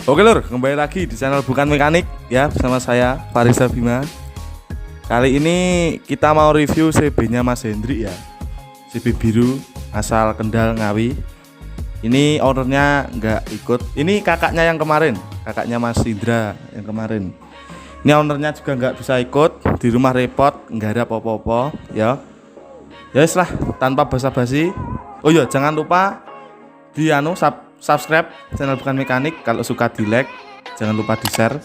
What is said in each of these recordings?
Oke lur, kembali lagi di channel Bukan Mekanik ya, bersama saya Farisa Bima. Kali ini kita mau review CB-nya Mas Hendrik ya, CB biru asal Kendal Ngawi. Ini ownernya nggak ikut, ini kakaknya yang kemarin, kakaknya Mas Indra yang kemarin. Ini ownernya juga nggak bisa ikut, di rumah repot, nggak ada apa-apa ya. Ya lah, tanpa basa-basi. Oh iya, jangan lupa di subscribe channel Bukan Mekanik. Kalau suka di like, jangan lupa di share.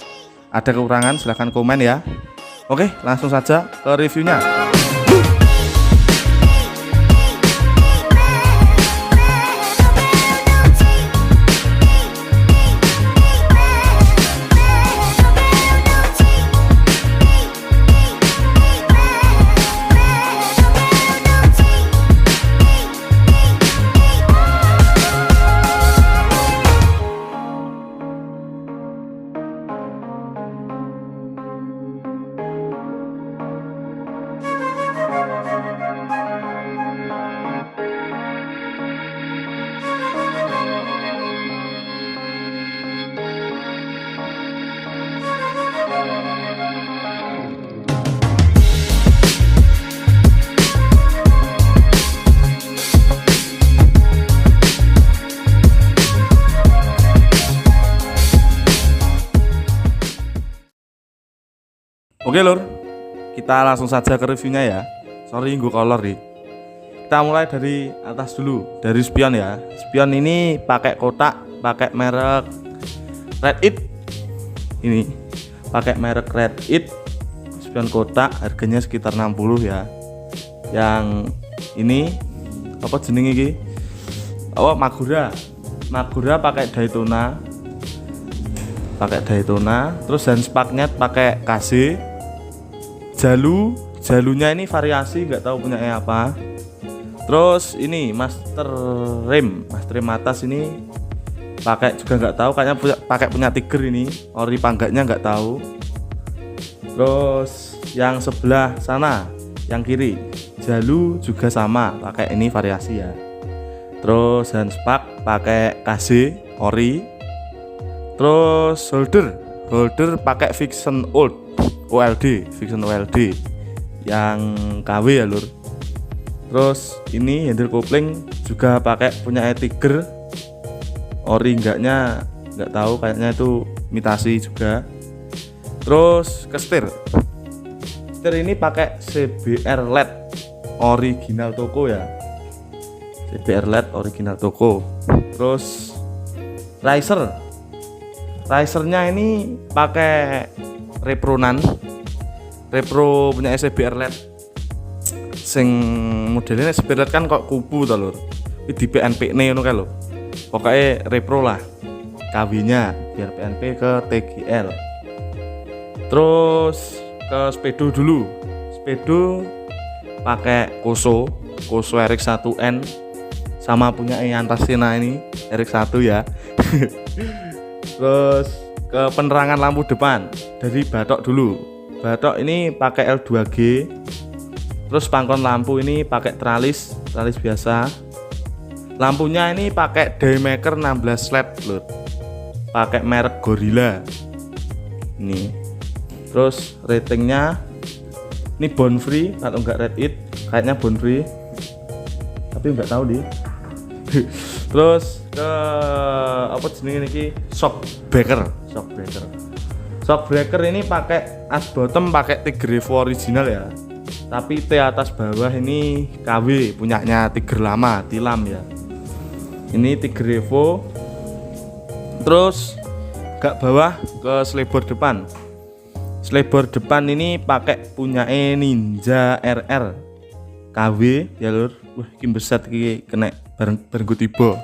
Ada kekurangan silahkan komen ya. Oke, langsung saja ke reviewnya. Oke lur, kita langsung saja ke reviewnya ya. Sorry gue kolor nih. Kita mulai dari atas dulu, dari spion ya. Spion ini pakai kotak, pakai merek Red It. Ini pakai merek Red It. Spion kotak, harganya sekitar 60 ya. Yang ini apa jeneng iki? Oh, Magura. Magura pakai Daytona. Terus handspaknya pakai KZ. Jalunya ini variasi, nggak tahu punya apa. Terus ini master rem atas ini pakai juga nggak tahu, kayaknya pakai punya Tiger ini. Ori panggaknya nggak tahu. Terus yang sebelah sana, yang kiri, jalu juga sama, pakai ini variasi ya. Terus handspak pakai KZ ori. Terus holder pakai Fiction Fiction OLD yang KW ya lur. Terus ini handle kopling juga pakai punya Tiger. Ori nggak tahu, kayaknya itu imitasi juga. Terus ke setir ini pakai CBR LED original toko ya, CBR LED original toko. Terus risernya ini pakai Repro punya CBR LED. Sing modelnya CBR LED kan kok kubu to lur. Iki di PNP ne ngono kae lho. Pokoknya Repro lah. KW-nya biar PNP ke TGL. Terus ke speedo dulu. Speedo pakai Koso RX1N sama punya Antasena ini RX1 ya. Terus ke penerangan lampu depan dari batok dulu. Batok ini pakai L2G. Terus pangkon lampu ini pakai tralis biasa. Lampunya ini pakai Daymaker 16 LED lur. Pakai merek Gorilla. Ini. Terus ratingnya ini bond free atau enggak Red It, kayaknya bond free. Tapi enggak tahu nih. Terus ke apa jenenge iki? Shockbreaker ini pakai as bottom pakai Tiger Evo original ya. Tapi T atas bawah ini KW punyanya Tiger lama, tilam ya. Ini Tiger Evo. Terus gak bawah ke selebor depan. Selebor depan ini pakai punya Ninja RR KW ya lur. Wah, iki beset iki kena bareng tiba.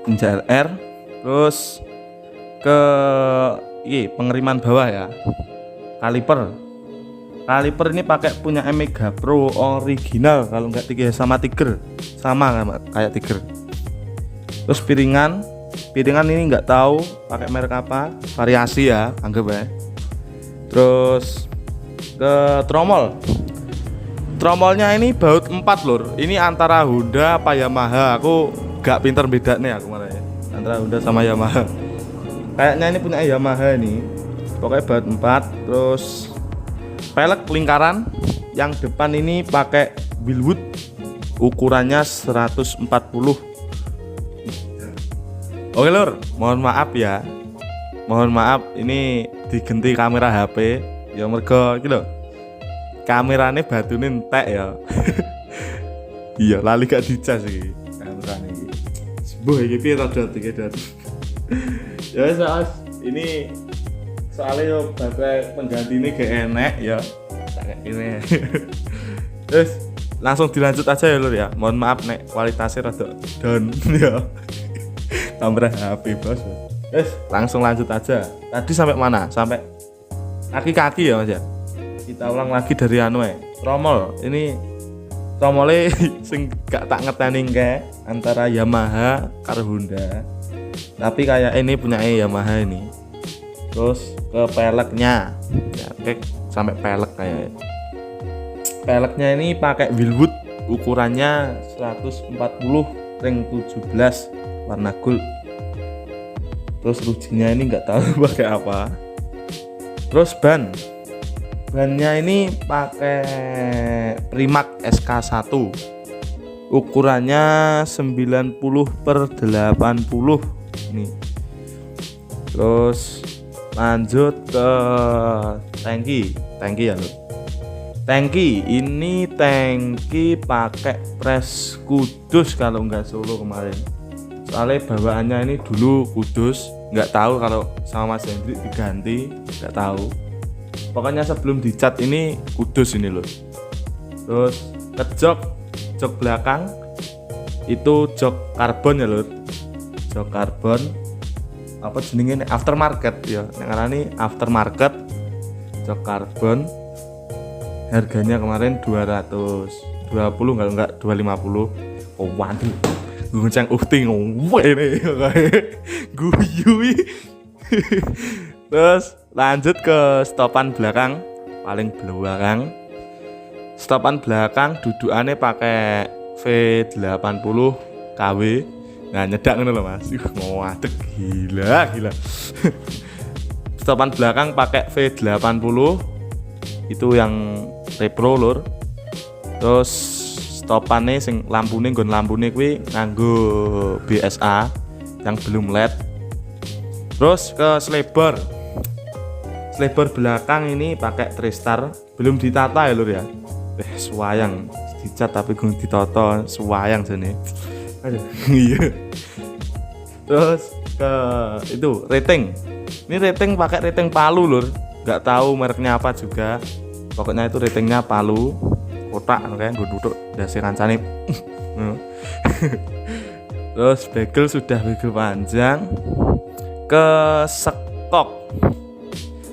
Ninja RR. Terus ke pengiriman bawah ya. Kaliper ini pakai punya Mega Pro original, kalau enggak sama Tiger, sama kayak Tiger. Terus piringan ini enggak tahu pakai merek apa, variasi ya, anggap ya. Terus ke tromolnya ini baut 4 lur. Ini antara Honda apa Yamaha, aku gak pinter beda nih aku malah ya. antara Honda sama Yamaha. Kayaknya ini punya Yamaha nih. Pokoknya baut 4, terus pelek lingkaran. Yang depan ini pakai Wilwood, ukurannya 140. Oke lur, mohon maaf ya. Mohon maaf ini diganti kamera HP. Ya mergo iki lho. Kamerane batune entek ya. Iya, lali gak dicas iki kamerane iki. Sebuah iki piye ta dot iki dot. Ya wis ini soalnya yo baterai penggantinya gak enak ya. Kayak gini. Terus langsung dilanjut aja ya lur ya. Mohon maaf nek kualitasnya rada down ya. Kamera HP bos. Terus langsung lanjut aja. Tadi sampai mana? Sampai kaki-kaki ya Mas ya. Kita ulang lagi dari tromol. Ini tromolnya sing gak tak ngeteni kayak antara Yamaha karo Honda. Tapi kayak ini punya Yamaha ini. Terus ke peleknya. Ya, oke, sampai pelek kayak. Peleknya ini pakai Wilwood, ukurannya 140 ring 17 warna gold. Terus rujinya ini nggak tahu pakai apa. Terus bannya ini pakai Primac SK1, ukurannya 90/80 nih. Terus lanjut ke tangki ya lho. Tangki ini pakai Press Kudus kalau nggak Solo kemarin. Soalnya bawaannya ini dulu Kudus, nggak tahu kalau sama Mas Hendrik diganti, nggak tahu. Pokoknya sebelum dicat ini Kudus ini loh. Terus ke jok belakang itu jok karbon ya lho. Jok karbon apa jenenge aftermarket ya. Yang ngarani aftermarket jok karbon. Harganya kemarin 220 kalau enggak 250. Oh waduh. Gonceng uhting ini guyui. Terus lanjut ke stopan belakang, paling belakang. Stopan belakang dudukannya pakai V80 KW. Nah nyedak ngono lho Mas. Ngadeg gila. Stopan belakang pakai V80. Itu yang repro lur. Terus stopannya sing lampune nggon lampune kuwi nganggo BSA yang belum LED. Terus ke sleeper belakang ini pakai Tristar, belum ditata ya lur ya. Suwayang dicat tapi gung ditata suwayang jane. Aduh iya. Terus ke itu rating. Ini rating pakai rating Palu lur. Nggak tahu mereknya apa juga. Pokoknya itu ratingnya Palu. Kotak kayak gue duduk dasi kancane. Terus bagel sudah bagel panjang. Ke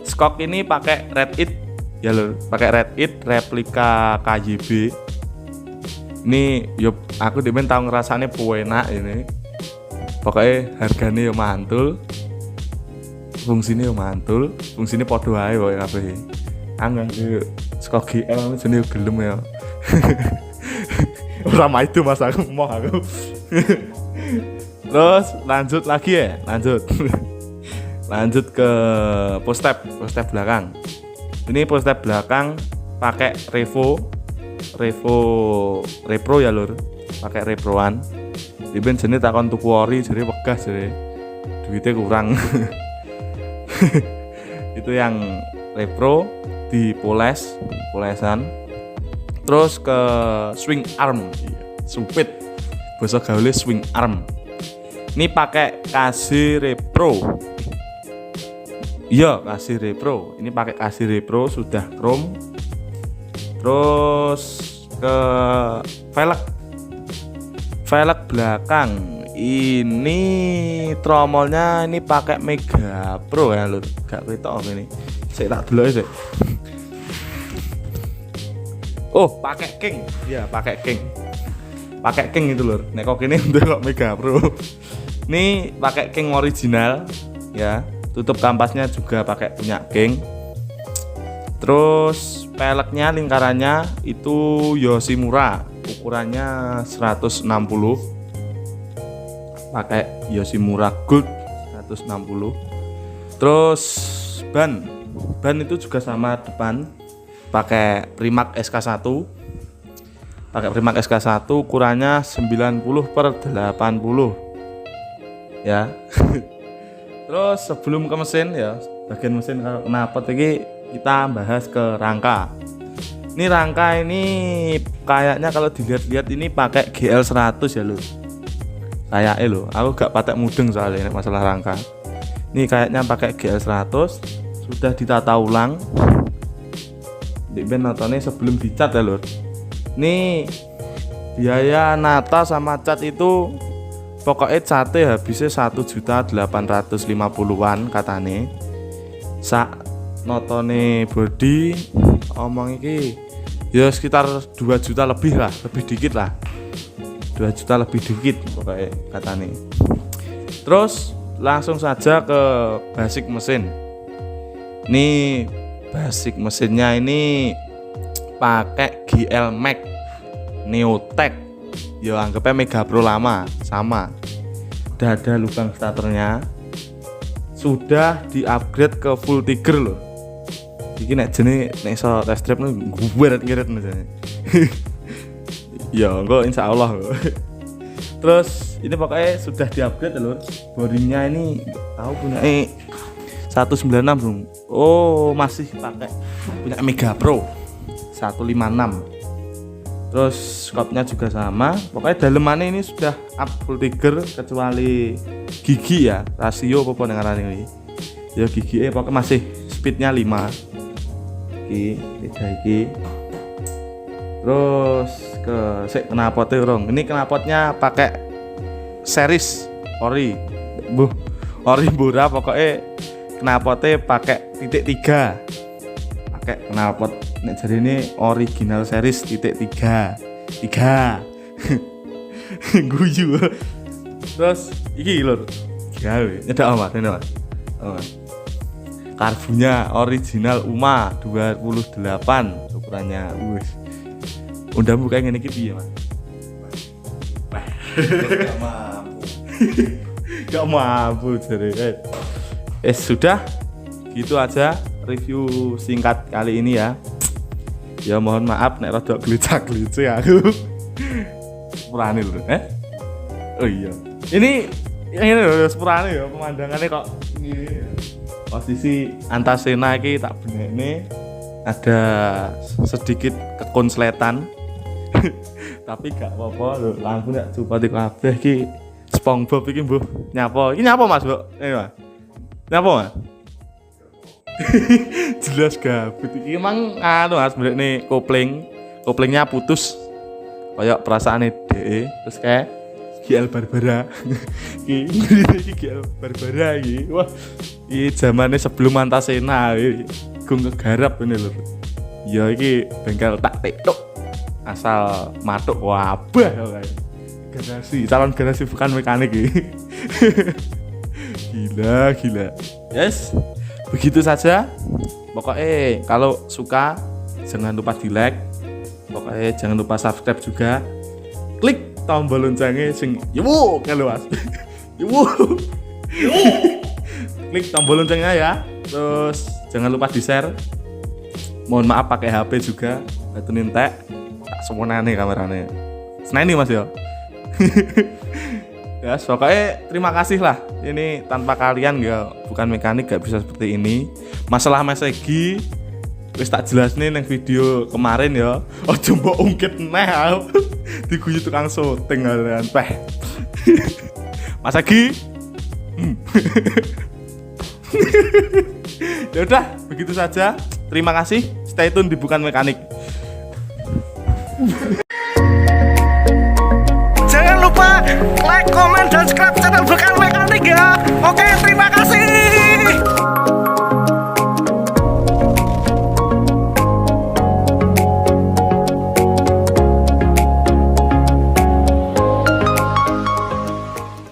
skok ini pakai Red It ya lho, pakai Red It replika KYB. Ini yo aku demen tau ngerasane enak ini. Pokoknya harganya yo mantul. Fungsinya yo mantul, fungsinya podo ae wae kabeh. Anggang yo skok GL jenenge gelem ya. Ora mah itu Mas aku mau aku. Terus lanjut lagi ya, lanjut ke postep belakang. Ini postep belakang pakai repro ya lur, pakai reproan. Diben jenis takon tuku ori jadi wegah jadi duitnya kurang. Itu yang repro di polesan. Terus ke swing arm, supit bahasa gaulnya swing arm. Ini pakai kasih repro. Iya, kasih repro. Ini pakai kasih repro sudah chrome. Terus ke velg belakang. Ini tromolnya ini pakai Mega Pro ya lur. Gak ketok ini. Saya tak delok sih. Oh, pakai King. Ya, pakai King. Pakai King itu lur. Nek kok ini untuk Mega Pro. Ini pakai King original ya. Tutup kampasnya juga pakai punya King. Terus peleknya lingkarannya itu Yoshimura, ukurannya 160. pakai Yoshimura Gold 160. Terus ban itu juga sama depan, pakai Primark SK1. Pakai Primark SK1 ukurannya 90/80 ya. Terus sebelum ke mesin ya, bagian mesin kalau knalpot ini kita bahas ke rangka. Ini rangka ini kayaknya kalau dilihat-lihat ini pakai GL100 ya lho. Kayaknya lho, aku gak patek mudeng soalnya masalah rangka. Ini kayaknya pakai GL100, sudah ditata ulang. Di ben nontonnya sebelum dicat ya lho. Ini biaya nata sama cat itu pokoknya catnya habisnya 1.850.000-an katane. Sak notone body omong iki ya sekitar 2 juta lebih lah, lebih dikit lah. 2 juta lebih dikit pokoknya katane. Terus langsung saja ke basic mesin. Ini basic mesinnya ini pakai GL Max Neotech. Ya anggapnya Mega Pro lama, sama. Udah ada lubang starternya. Sudah di-upgrade ke full tiger loh. Iki nek jene nek iso test drive ngeret-ngeret misalnya. Ya enggak insyaallah. Terus ini pokoknya sudah di-upgrade lho. Boringnya ini tahu punya 196 dong. Oh, masih pakai punya Mega Pro 156. Terus skopnya juga sama. Pokoknya dalemannya ini sudah up full tiger kecuali gigi ya, rasio apa dengan ini. Ya gigi pokoknya masih speednya 5. Iki. Terus ke knalpotnya urung. Ini knalpotnya pakai series ori. Ori Bora pokoknya knalpotnya pakai titik 3. Pakai knalpot nek jadi ini original series titik 3 guyu. Terus iki lho gawe nyedak amat ini Mas. Karbunya original UMA 28 ukurannya. Wis undang buka ngene iki piye Mas? Gak mampu jare. Sudah gitu aja review singkat kali ini ya. Ya mohon maaf nek rada glicak-glicik aku. Sepurane lho. Oh iya. Ini lho sepurane ya pemandangannya kok ngene. Posisi Antasena iki tak benekne ada sedikit kekonsletan. Tapi gak apa-apa lho, lampu nek cupati kabeh iki SpongeBob iki mbuh nyapa. Iki nyapa Mas, Mbok? Mas. Nyapa Mas? Jelas gabut iki emang Mas nih koplingnya putus kayak perasaane DE terus kayak GL Barbara. Iki GL Barbara iki. Wah, iki zamane sebelum Antasena iki gung kegarap ini lho. Ya iki bengkel tak tiktok asal matuk wabah kayak calon garasi bukan mekanik iki. Gila. Yes. Begitu saja. Pokoknya kalau suka jangan lupa di-like. Pokoknya jangan lupa subscribe juga. Klik tombol loncengnya sing yo kalau Mas. Yo. Klik tombol loncengnya ya. Terus jangan lupa di-share. Mohon maaf pakai HP juga. Batunin tek. Tak semonane kamerane. Seneni Mas ya. Ya, pokoknya terima kasih lah. Ini tanpa kalian ya bukan mekanik gak bisa seperti ini. Masalah mesegi wis tak jelasne nang video kemarin ya. Ojo mbok ungkit neh diguyu tukang syuting kalian. Mas Egi. Ya udah, begitu saja. Terima kasih. Stay tune di Bukan Mekanik. Jangan lupa like, comment, dan subscribe channel Bukan Mekanik ya.